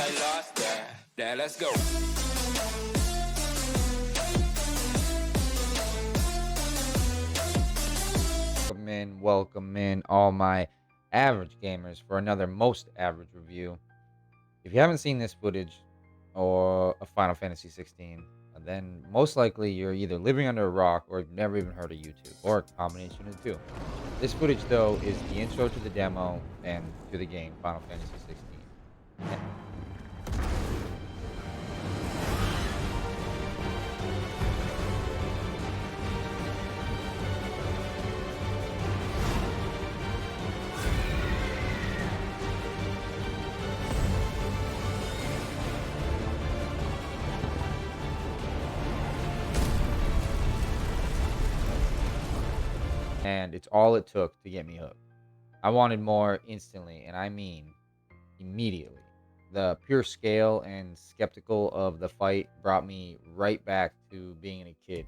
I lost that. Now let's go. Welcome in all my average gamers for another most average review. If you haven't seen this footage or a Final Fantasy 16, then most likely you're either living under a rock or you've never even heard of YouTube, or a combination of the two. This footage though is the intro to the demo and to the game Final Fantasy 16. And it's all it took to get me hooked. I wanted more instantly, and I mean immediately. The pure scale and skeptical of the fight brought me right back to being a kid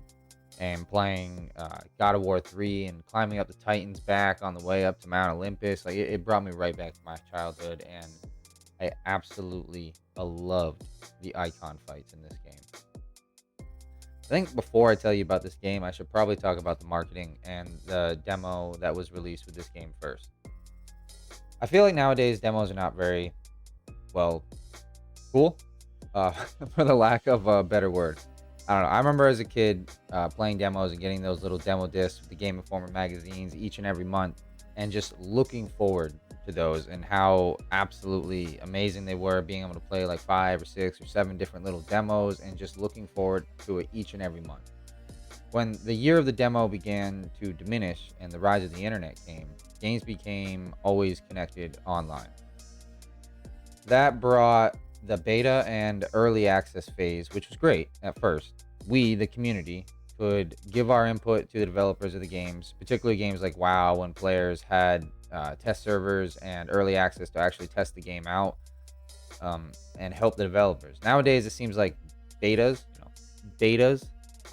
and playing God of War 3 and climbing up the Titans back on the way up to Mount Olympus. Like it brought me right back to my childhood, and I absolutely loved the icon fights in this game. I think before I tell you about this game, I should probably talk about the marketing and the demo that was released with this game first. I feel like nowadays demos are not very, well, cool, for the lack of a better word. I don't know. I remember as a kid playing demos and getting those little demo discs with the Game Informer magazines each and every month, and just looking forward to those and how absolutely amazing they were, being able to play like 5 or 6 or 7 different little demos and just looking forward to it each and every month. When the year of the demo began to diminish and the rise of the internet came, games became always connected online. That brought the beta and early access phase, which was great at first. We, the community, could give our input to the developers of the games, particularly games like WoW, when players had test servers and early access to actually test the game out, and help the developers. Nowadays, it seems like betas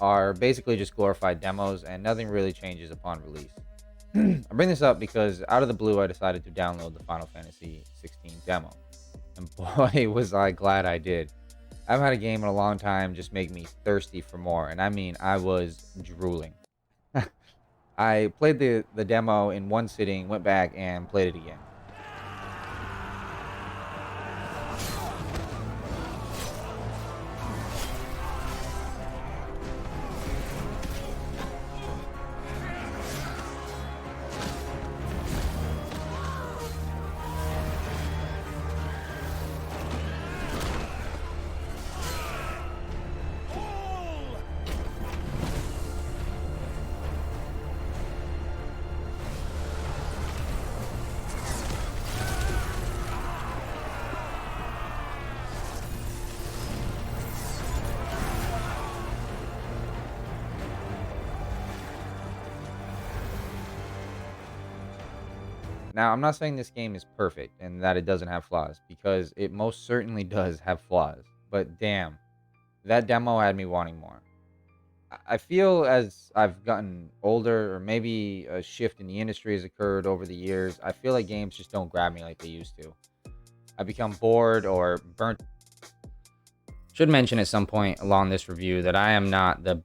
are basically just glorified demos, and nothing really changes upon release. I bring this up because out of the blue, I decided to download the Final Fantasy 16 demo, and boy, was I glad I did. I haven't had a game in a long time just make me thirsty for more, and I mean, I was drooling. I played the demo in one sitting, went back and played it again. Now, I'm not saying this game is perfect and that it doesn't have flaws, because it most certainly does have flaws. But damn, that demo had me wanting more. I feel as I've gotten older, or maybe a shift in the industry has occurred over the years, I feel like games just don't grab me like they used to. I become bored or burnt. Should mention at some point along this review that I am not the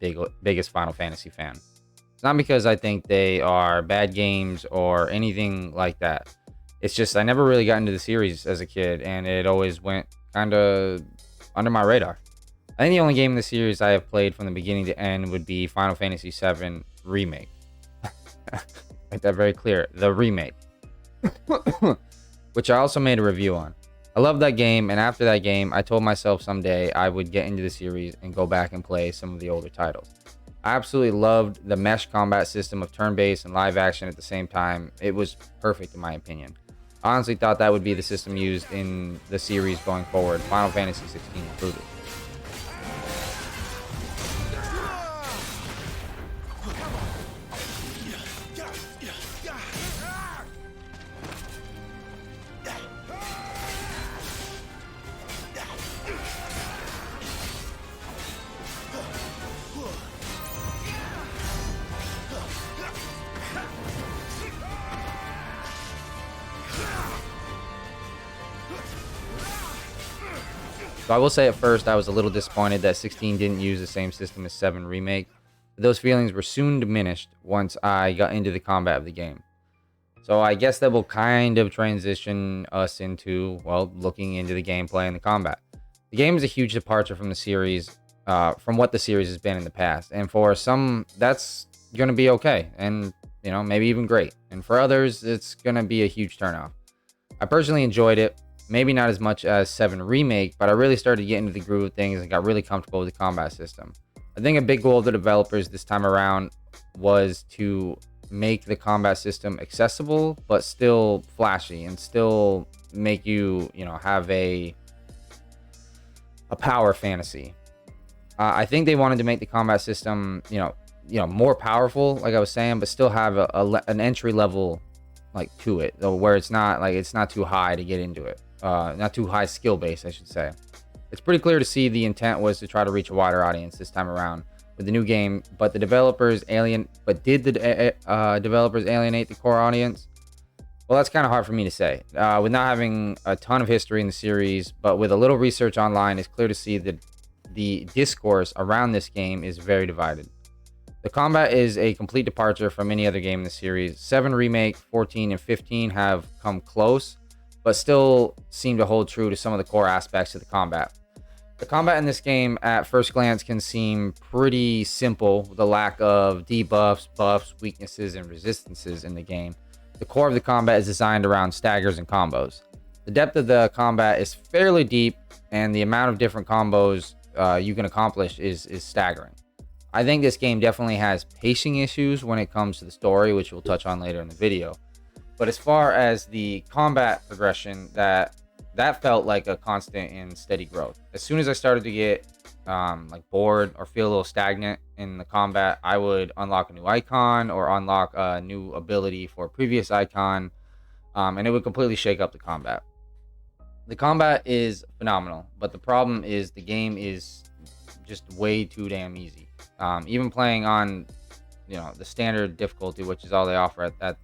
biggest Final Fantasy fan. It's not because I think they are bad games or anything like that. It's just I never really got into the series as a kid, and it always went kind of under my radar. I think the only game in the series I have played from the beginning to end would be Final Fantasy VII Remake. Make that very clear. The remake. Which I also made a review on. I love that game, and after that game, I told myself someday I would get into the series and go back and play some of the older titles. I absolutely loved the mesh combat system of turn-based and live action at the same time. It was perfect in my opinion. I honestly thought that would be the system used in the series going forward, Final Fantasy 16 included. So I will say at first I was a little disappointed that 16 didn't use the same system as 7 Remake. But those feelings were soon diminished once I got into the combat of the game. So I guess that will kind of transition us into, well, looking into the gameplay and the combat. The game is a huge departure from the series, from what the series has been in the past. And for some, that's going to be okay. And, you know, maybe even great. And for others, it's going to be a huge turnoff. I personally enjoyed it. Maybe not as much as 7 Remake, but I really started to get into the groove of things and got really comfortable with the combat system. I think a big goal of the developers this time around was to make the combat system accessible, but still flashy and still make you, you know, have a power fantasy. I think they wanted to make the combat system, you know, more powerful, like I was saying, but still have an entry level like to it, though, where it's not too high to get into it. Not too high skill base, I should say. It's pretty clear to see the intent was to try to reach a wider audience this time around with the new game, but did the developers alienate the core audience? Well, that's kind of hard for me to say. With not having a ton of history in the series, but with a little research online, it's clear to see that the discourse around this game is very divided. The combat is a complete departure from any other game in the series. 7 Remake, 14, and 15 have come close, but still seem to hold true to some of the core aspects of the combat. The combat in this game at first glance can seem pretty simple, with the lack of debuffs, buffs, weaknesses, and resistances in the game. The core of the combat is designed around staggers and combos. The depth of the combat is fairly deep, and the amount of different combos you can accomplish is staggering. I think this game definitely has pacing issues when it comes to the story, which we'll touch on later in the video. But as far as the combat progression, that felt like a constant and steady growth. As soon as I started to get like bored or feel a little stagnant in the combat, I would unlock a new icon or unlock a new ability for a previous icon, and it would completely shake up the combat. The combat is phenomenal, but the problem is the game is just way too damn easy. Even playing on, you know, the standard difficulty, which is all they offer at the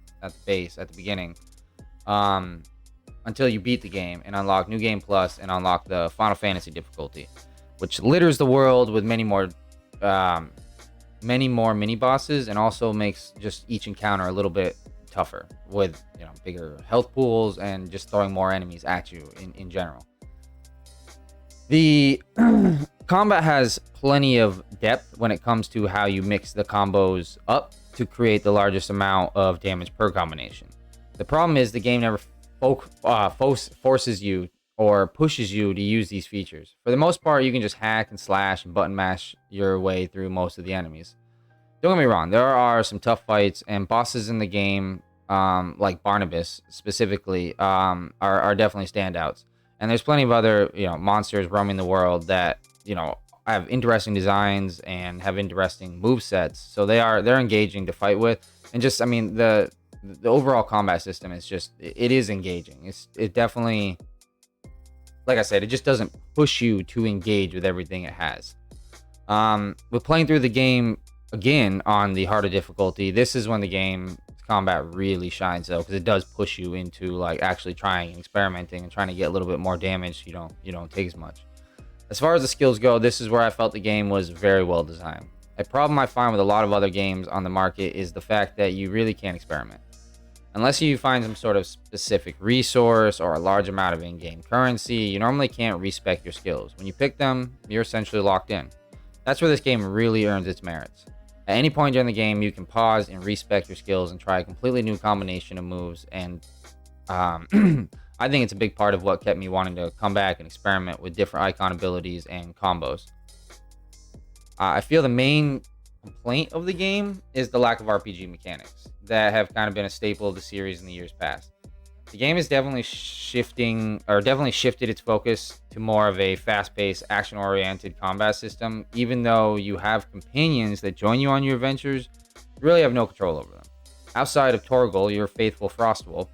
base at the beginning, until you beat the game and unlock New Game Plus and unlock the Final Fantasy difficulty, which litters the world with many more mini bosses, and also makes just each encounter a little bit tougher with, you know, bigger health pools and just throwing more enemies at you in general. The combat has plenty of depth when it comes to how you mix the combos up to create the largest amount of damage per combination. The problem is the game never forces you or pushes you to use these features. For the most part, you can just hack and slash and button mash your way through most of the enemies. Don't get me wrong, there are some tough fights, and bosses in the game, like Barnabas specifically, are definitely standouts. And there's plenty of other, you know, monsters roaming the world that, you know, have interesting designs and have interesting move sets. So they're engaging to fight with. And just, I mean, the overall combat system is just, it is engaging. It definitely, like I said, it just doesn't push you to engage with everything it has. With playing through the game again on the harder difficulty, this is when the game combat really shines, though, because it does push you into like actually trying and experimenting and trying to get a little bit more damage. You don't take as much. As far as the skills go, this is where I felt the game was very well designed. A problem I find with a lot of other games on the market is the fact that you really can't experiment. Unless you find some sort of specific resource or a large amount of in-game currency, you normally can't respec your skills. When you pick them, you're essentially locked in. That's where this game really earns its merits. At any point during the game, you can pause and respec your skills and try a completely new combination of moves, and I think it's a big part of what kept me wanting to come back and experiment with different icon abilities and combos. I feel the main complaint of the game is the lack of RPG mechanics that have kind of been a staple of the series in the years past. The game is definitely shifted its focus to more of a fast-paced, action-oriented combat system. Even though you have companions that join you on your adventures, you really have no control over them. Outside of Torgal, your faithful Frostwolf,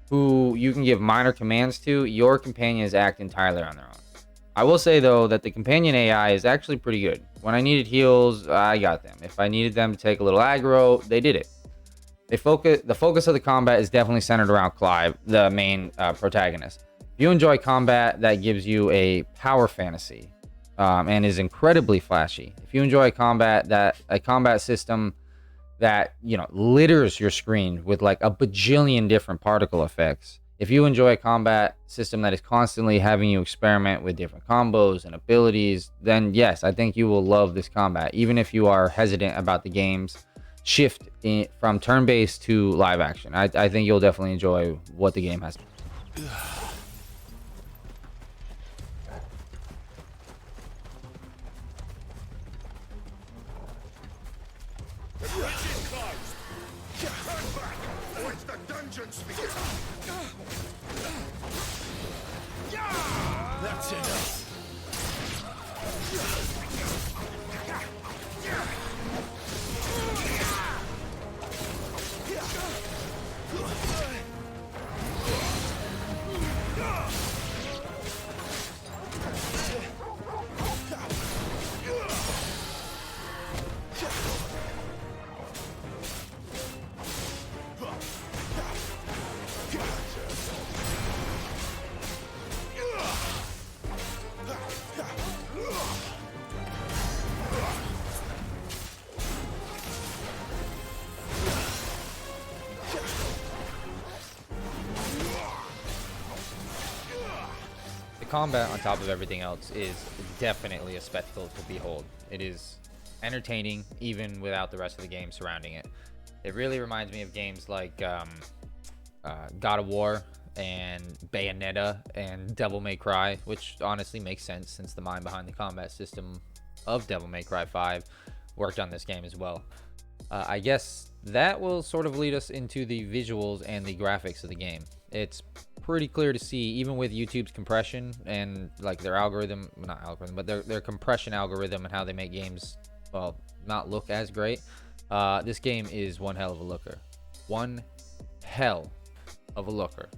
who you can give minor commands to, your companions act entirely on their own. I will say, though, that the companion AI is actually pretty good. When I needed heals, I got them. If I needed them to take a little aggro, they did it. The focus of the combat is definitely centered around Clive, the main protagonist. If you enjoy combat that gives you a power fantasy and is incredibly flashy, if you enjoy a combat system that, you know, litters your screen with like a bajillion different particle effects, if you enjoy a combat system that is constantly having you experiment with different combos and abilities, then yes, I think you will love this combat, even if you are hesitant about the game's shift from turn-based to live action. I think you'll definitely enjoy what the game has. That's enough. Combat, on top of everything else, is definitely a spectacle to behold. It is entertaining even without the rest of the game surrounding it. It really reminds me of games like God of War and Bayonetta and Devil May Cry, which honestly makes sense since the mind behind the combat system of Devil May Cry 5 worked on this game as well. I guess that will sort of lead us into the visuals and the graphics of the game. It's pretty clear to see, even with YouTube's compression and like their algorithm, not algorithm, but their compression algorithm and how they make games, well, not look as great. This game is one hell of a looker. One hell of a looker.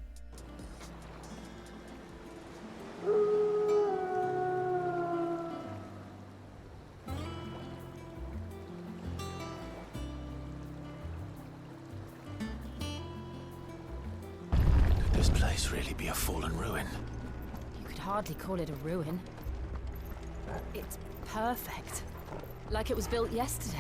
Could this place really be a fallen ruin? You could hardly call it a ruin. It's perfect. Like it was built yesterday.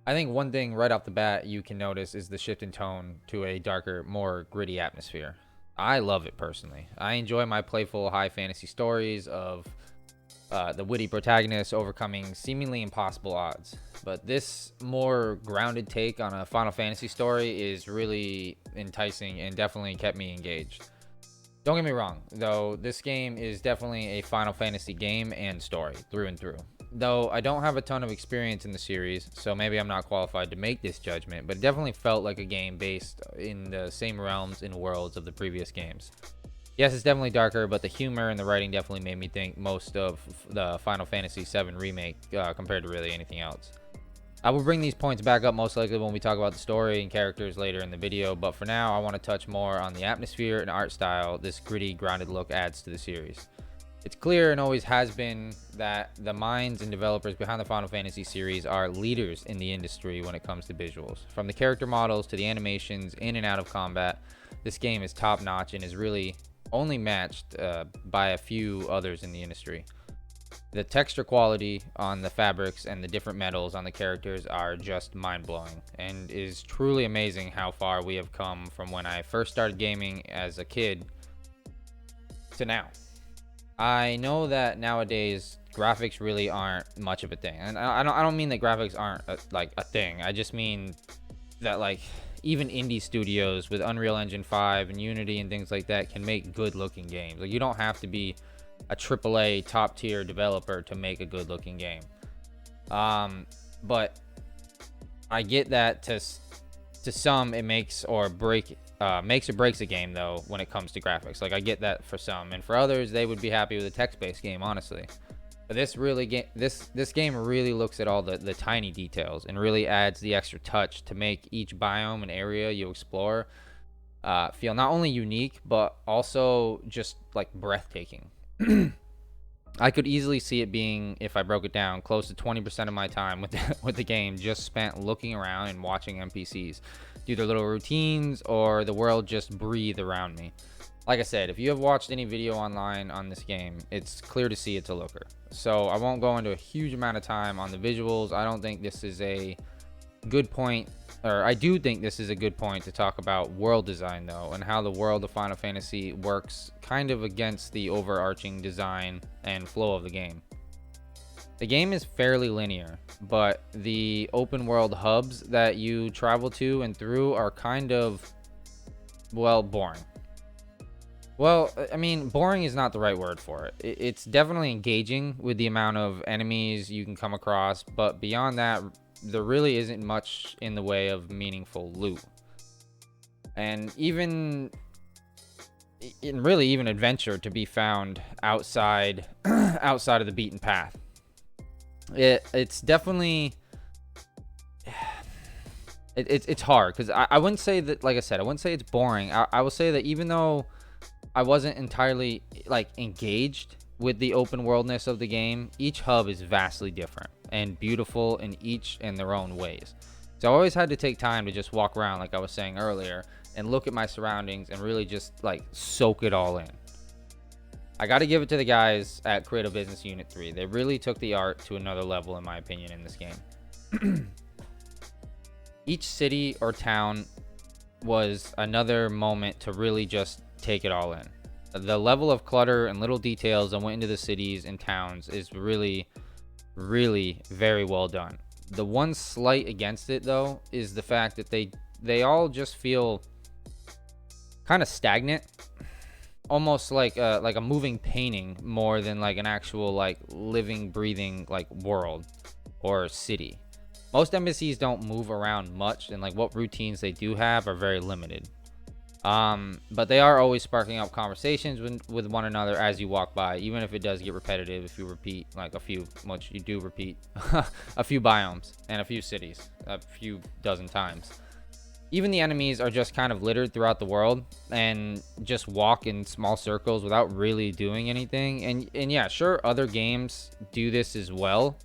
I think one thing right off the bat you can notice is the shift in tone to a darker, more gritty atmosphere. I love it personally. I enjoy my playful high fantasy stories of the witty protagonist overcoming seemingly impossible odds. But this more grounded take on a Final Fantasy story is really enticing and definitely kept me engaged. Don't get me wrong, though, this game is definitely a Final Fantasy game and story through and through. Though I don't have a ton of experience in the series, so maybe I'm not qualified to make this judgment, but it definitely felt like a game based in the same realms and worlds of the previous games. Yes, it's definitely darker, but the humor and the writing definitely made me think most of the Final Fantasy VII Remake compared to really anything else. I will bring these points back up most likely when we talk about the story and characters later in the video, but for now I want to touch more on the atmosphere and art style this gritty, grounded look adds to the series. It's clear and always has been that the minds and developers behind the Final Fantasy series are leaders in the industry when it comes to visuals. From the character models to the animations in and out of combat, this game is top notch and is really only matched by a few others in the industry. The texture quality on the fabrics and the different metals on the characters are just mind-blowing, and is truly amazing how far we have come from when I first started gaming as a kid to now. I know that nowadays graphics really aren't much of a thing, and I don't mean that graphics aren't a thing. I just mean that like even indie studios with Unreal Engine 5 and Unity and things like that can make good looking games. Like, you don't have to be a AAA top tier developer to make a good looking game. But I get that to some it makes or breaks a game though when it comes to graphics. Like, I get that for some, and for others they would be happy with a text-based game, honestly. But this game really looks at all the tiny details and really adds the extra touch to make each biome and area you explore feel not only unique but also just like breathtaking. I could easily see it being, if I broke it down, close to 20% of my time with the game just spent looking around and watching NPCs do their little routines or the world just breathe around me. Like I said, if you have watched any video online on this game, it's clear to see it's a looker. So I won't go into a huge amount of time on the visuals. I don't think this is a good point, or I do think this is a good point to talk about world design though, and how the world of Final Fantasy works kind of against the overarching design and flow of the game. The game is fairly linear, but the open world hubs that you travel to and through are kind of, well, boring. Well, I mean, boring is not the right word for it. It's definitely engaging with the amount of enemies you can come across, but beyond that, there really isn't much in the way of meaningful loot. And even adventure to be found outside outside of the beaten path. It's definitely it's hard, because I wouldn't say that, like I said, I wouldn't say it's boring. I will say that even though I wasn't entirely like engaged with the open worldness of the game, each hub is vastly different and beautiful in each in their own ways. So I always had to take time to just walk around, like I was saying earlier, and look at my surroundings and really just like soak it all in. I got to give it to the guys at Creative Business Unit 3. They really took the art to another level, in my opinion, in this game. Each city or town was another moment to really just take it all in. The level of clutter and little details that went into the cities and towns is really, really very well done. The one slight against it though is the fact that they all just feel kind of stagnant, almost like a moving painting more than like an actual like living, breathing like world or city. Most NPCs don't move around much, and like what routines they do have are very limited. But they are always sparking up conversations with one another as you walk by, even if it does get repetitive if you repeat like a few, which you do repeat a few biomes and a few cities a few dozen times. Even the enemies are just kind of littered throughout the world and just walk in small circles without really doing anything. And yeah, sure, other games do this as well,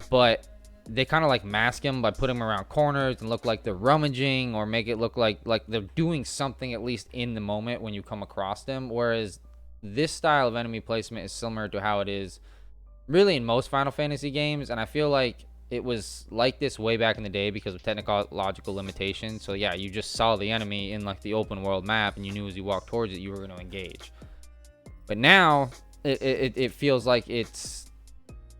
but they kind of like mask them by putting them around corners and look like they're rummaging, or make it look like they're doing something at least in the moment when you come across them. Whereas this style of enemy placement is similar to how it is really in most Final Fantasy games, and I feel like it was like this way back in the day because of technological limitations. So yeah, you just saw the enemy in like the open world map and you knew as you walked towards it you were going to engage. But now it feels like it's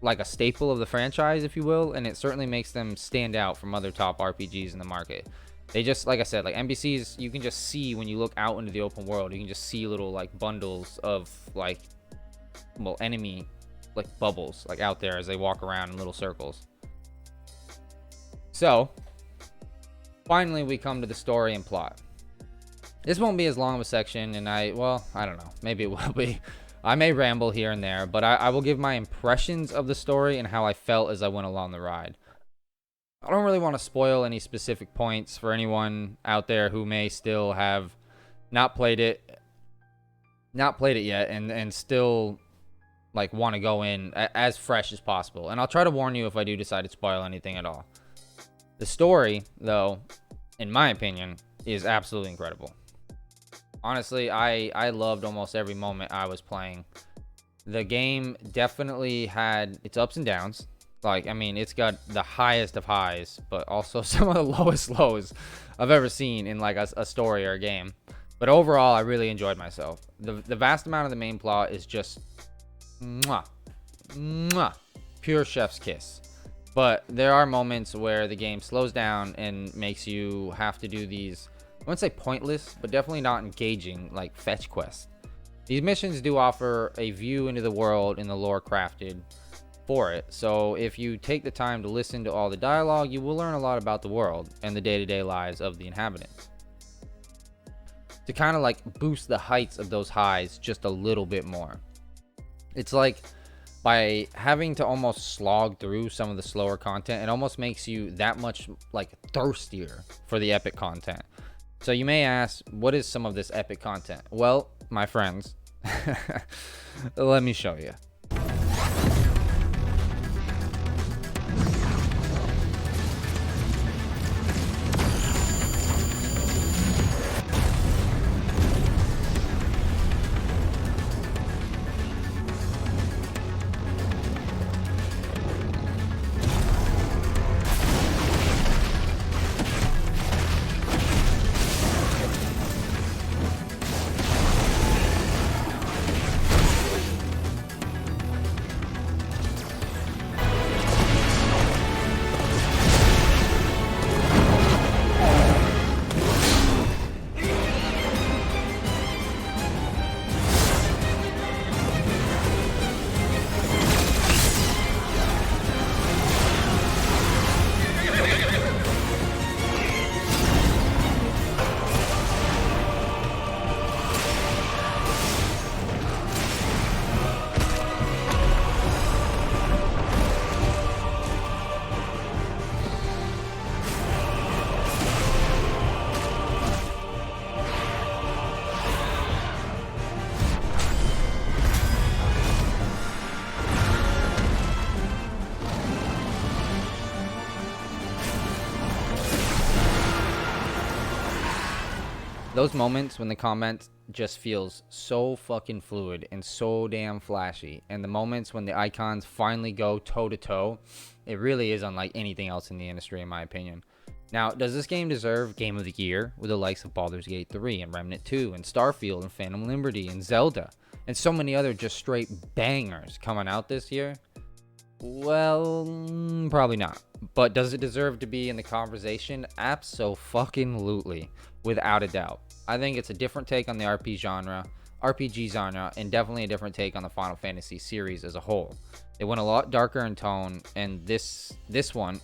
like a staple of the franchise, if you will, and it certainly makes them stand out from other top RPGs in the market. They just, like I said, like NPCs, you can just see when you look out into the open world, you can just see little like bundles of like, well, enemy like bubbles like out there as they walk around in little circles. So finally we come to the story and plot. This won't be as long of a section, and I don't know, maybe it will be. I may ramble here and there, but I will give my impressions of the story and how I felt as I went along the ride. I don't really want to spoil any specific points for anyone out there who may still have not played it yet and still like want to go in as fresh as possible. And I'll try to warn you if I do decide to spoil anything at all. The story, though, in my opinion, is absolutely incredible. Honestly, I loved almost every moment I was playing. The game definitely had its ups and downs. Like, I mean, it's got the highest of highs, but also some of the lowest lows I've ever seen in like a story or a game. But overall, I really enjoyed myself. The vast amount of the main plot is just pure chef's kiss. But there are moments where the game slows down and makes you have to do these, I wouldn't say pointless, but definitely not engaging, like fetch quests. These missions do offer a view into the world and the lore crafted for it. So if you take the time to listen to all the dialogue, you will learn a lot about the world and the day-to-day lives of the inhabitants. To kind of like boost the heights of those highs just a little bit more. It's like by having to almost slog through some of the slower content, it almost makes you that much like thirstier for the epic content. So you may ask, what is some of this epic content? Well, my friends, let me show you. Those moments when the comment just feels so fucking fluid and so damn flashy, and the moments when the icons finally go toe to toe, it really is unlike anything else in the industry, in my opinion. Now, does this game deserve Game of the Year with the likes of Baldur's Gate 3 and Remnant 2 and Starfield and Phantom Liberty and Zelda and so many other just straight bangers coming out this year? Well, probably not. But does it deserve to be in the conversation? Abso-fucking-lutely, without a doubt. I think it's a different take on the RPG genre, and definitely a different take on the Final Fantasy series as a whole. It went a lot darker in tone, and this one,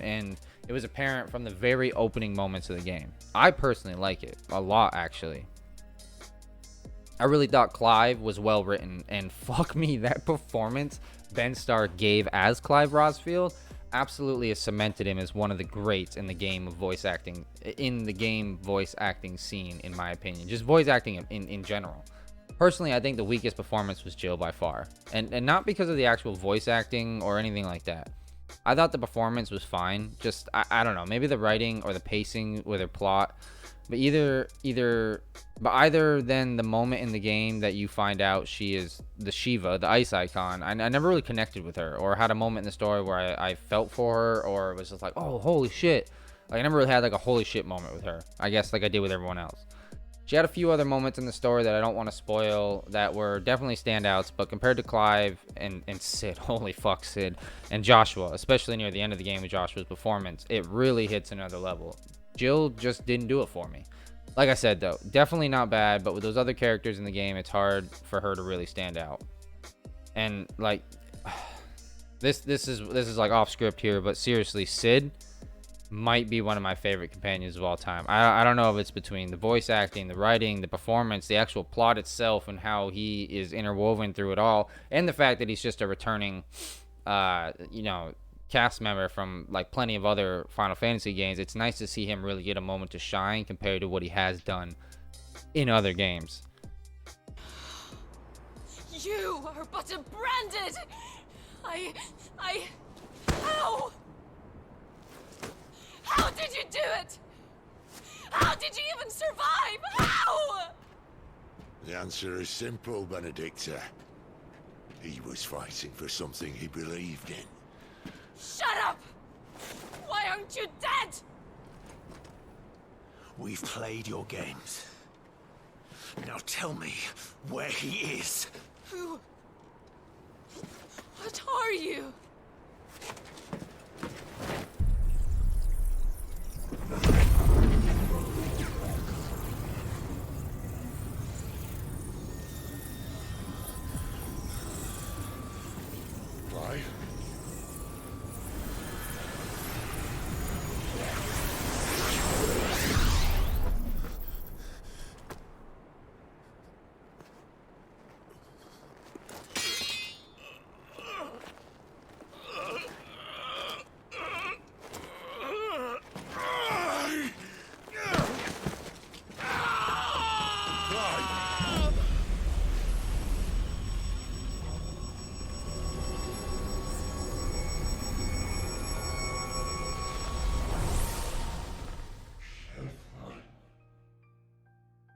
and it was apparent from the very opening moments of the game. I personally like it a lot, actually. I really thought Clive was well written, and fuck me, that performance Ben Starr gave as Clive Rosfield absolutely has cemented him as one of the greats in the game voice acting scene, in my opinion. Just voice acting in general. Personally, I think the weakest performance was Jill by far, and not because of the actual voice acting or anything like that. I thought the performance was fine. Just I don't know, maybe the writing or the pacing with her plot. But either than the moment in the game that you find out she is the Shiva, the ice icon, I never really connected with her or had a moment in the story where I felt for her or was just like, oh, holy shit. Like, I never really had like a holy shit moment with her, I guess, like I did with everyone else. She had a few other moments in the story that I don't want to spoil that were definitely standouts, but compared to Clive and Sid, holy fuck, Sid, and Joshua, especially near the end of the game with Joshua's performance, it really hits another level. Jill just didn't do it for me. Like I said, though, definitely not bad, but with those other characters in the game, it's hard for her to really stand out. And like, this is like off script here, but seriously, Sid might be one of my favorite companions of all time. I don't know if it's between the voice acting, the writing, the performance, the actual plot itself, and how he is interwoven through it all, and the fact that he's just a returning, cast member from like plenty of other Final Fantasy games. It's nice to see him really get a moment to shine compared to what he has done in other games. You are but a branded. How? How did you do it? How did you even survive? How? The answer is simple, Benedicta. He was fighting for something he believed in. Shut up! Why aren't you dead? We've played your games. Now tell me where he is. Who? What are you? Clive?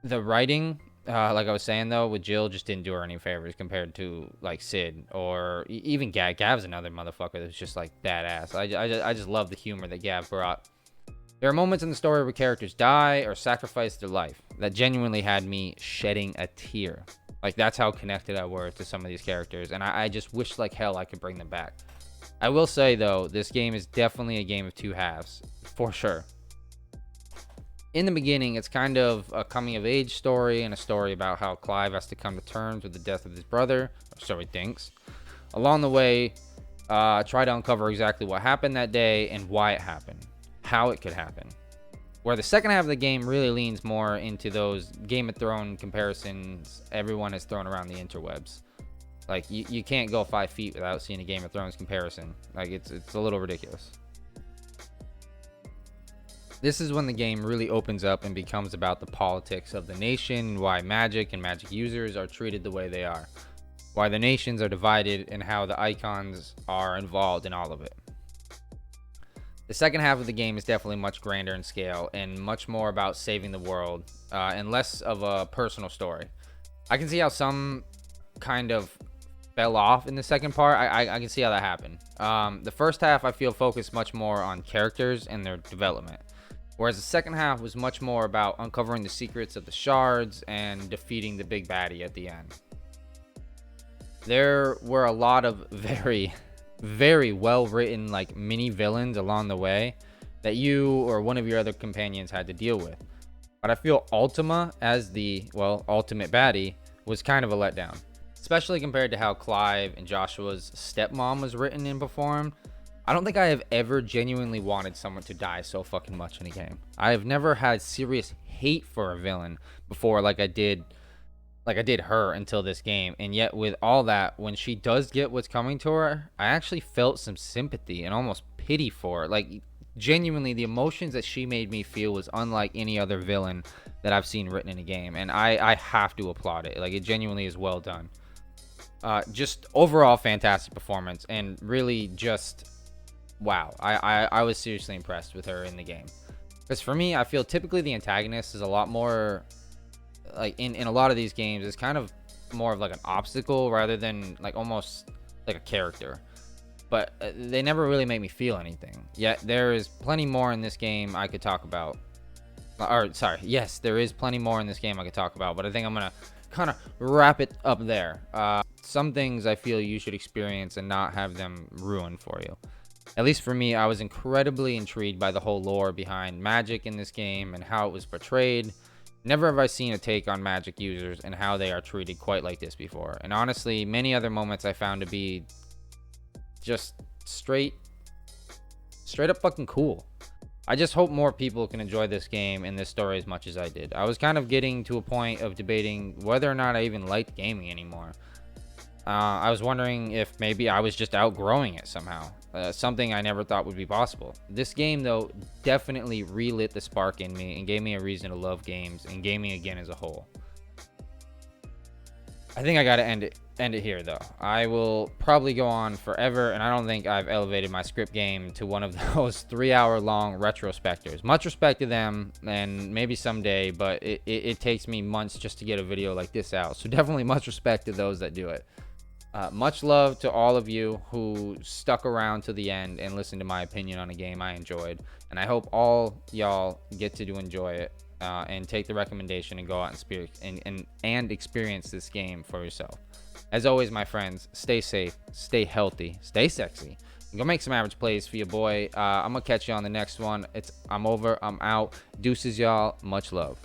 The writing, like I was saying though, with Jill just didn't do her any favors compared to like Sid or even Gav. Gav's another motherfucker that's just like badass. I just love the humor that Gav brought. There are moments in the story where characters die or sacrifice their life that genuinely had me shedding a tear. Like, that's how connected I were to some of these characters, and I just wish like hell I could bring them back. I will say though, this game is definitely a game of two halves, for sure. In the beginning, it's kind of a coming-of-age story and a story about how Clive has to come to terms with the death of his brother, or so he thinks. Along the way, try to uncover exactly what happened that day and why it happened, how it could happen. Where the second half of the game really leans more into those Game of Thrones comparisons everyone has thrown around the interwebs. Like, you can't go 5 feet without seeing a Game of Thrones comparison. Like, it's a little ridiculous. This is when the game really opens up and becomes about the politics of the nation and why magic and magic users are treated the way they are. Why the nations are divided and how the icons are involved in all of it. The second half of the game is definitely much grander in scale and much more about saving the world and less of a personal story. I can see how some kind of fell off in the second part. I can see how that happened. The first half I feel focused much more on characters and their development. Whereas the second half was much more about uncovering the secrets of the shards and defeating the big baddie at the end. There were a lot of very, very well written like mini villains along the way that you or one of your other companions had to deal with. But I feel Ultima as the, well, ultimate baddie was kind of a letdown. Especially compared to how Clive and Joshua's stepmom was written and performed. I don't think I have ever genuinely wanted someone to die so fucking much in a game. I have never had serious hate for a villain before like I did her until this game. And yet with all that, when she does get what's coming to her, I actually felt some sympathy and almost pity for her. Like, genuinely, the emotions that she made me feel was unlike any other villain that I've seen written in a game. And I have to applaud it. Like, it genuinely is well done. Just overall fantastic performance, and really just wow. I was seriously impressed with her in the game. Because for me, I feel typically the antagonist is a lot more like in a lot of these games is kind of more of like an obstacle rather than like almost like a character. But they never really make me feel anything. Yet there is plenty more in this game I could talk about. Or sorry, yes, there is plenty more in this game I could talk about, but I think I'm gonna kind of wrap it up there. Some things I feel you should experience and not have them ruined for you. At least for me, I was incredibly intrigued by the whole lore behind magic in this game and how it was portrayed. Never have I seen a take on magic users and how they are treated quite like this before. And honestly, many other moments I found to be just straight up fucking cool. I just hope more people can enjoy this game and this story as much as I did. I was kind of getting to a point of debating whether or not I even liked gaming anymore. I was wondering if maybe I was just outgrowing it somehow. Something I never thought would be possible. This game, though, definitely relit the spark in me and gave me a reason to love games and gaming again as a whole. I think I gotta end it here, though. I will probably go on forever, and I don't think I've elevated my script game to one of those 3-hour-long retrospectors. Much respect to them, and maybe someday, but it takes me months just to get a video like this out. So definitely much respect to those that do it. Much love to all of you who stuck around to the end and listened to my opinion on a game I enjoyed. And I hope all y'all get to enjoy it and take the recommendation and go out and experience this game for yourself. As always, my friends, stay safe, stay healthy, stay sexy. Go make some average plays for your boy. I'm going to catch you on the next one. I'm over. I'm out. Deuces, y'all. Much love.